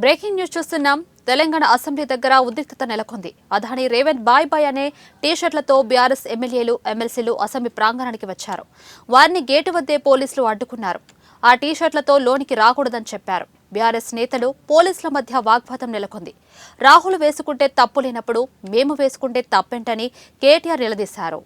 Breaking news చూస్తున్నాం. Telangana assembly దగ్గర ఉద్రిక్తత నెలకొంది. అదాని రేవంత్ బాయ్ బాయ్ అనే టీషర్ట్లతో బీఆర్ఎస్ ఎమ్మెల్యేలు ఎమ్మెల్సీలు అసెంబ్లీ ప్రాంగణానికి వచ్చారు. వారిని గేటు వద్దే పోలీసులు అడ్డుకున్నారు. ఆ టీషర్ట్లతో లోనికి రాకూడదని చెప్పారు. బీఆర్ఎస్ నేతలు పోలీసుల మధ్య వాగ్వాదం నెలకొంది. రాహుల్ వేసుకుంటే తప్పు లేనప్పుడు మేము వేసుకుంటే తప్పేంటని కేటీఆర్ నిలదీశారు.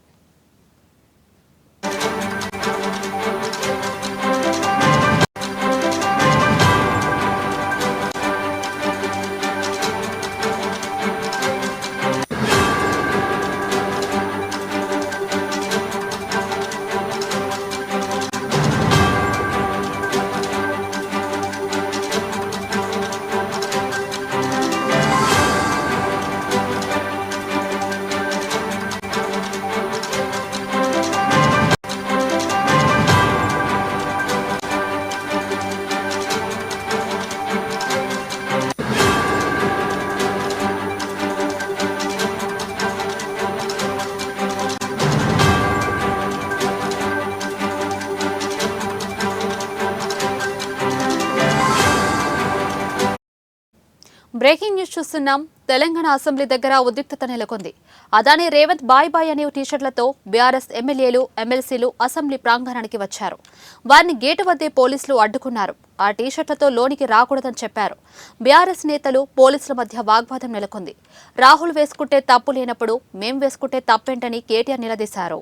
బ్రేకింగ్ న్యూస్ చూస్తున్నాం. తెలంగాణ అసెంబ్లీ దగ్గర ఉద్రిక్తత నెలకొంది. అదాని రేవంత్ బాయ్ బాయ్ అనే టీషర్ట్లతో బీఆర్ఎస్ ఎమ్మెల్యేలు ఎమ్మెల్సీలు అసెంబ్లీ ప్రాంగణానికి వచ్చారు. వారిని గేటు వద్దే పోలీసులు అడ్డుకున్నారు. ఆ టీషర్ట్లతో లోనికి రాకూడదని చెప్పారు. బీఆర్ఎస్ నేతలు పోలీసుల మధ్య వాగ్వాదం నెలకొంది. రాహుల్ వేసుకుంటే తప్పు లేనప్పుడు మేం వేసుకుంటే తప్పేంటని కేటీఆర్ నిలదీశారు.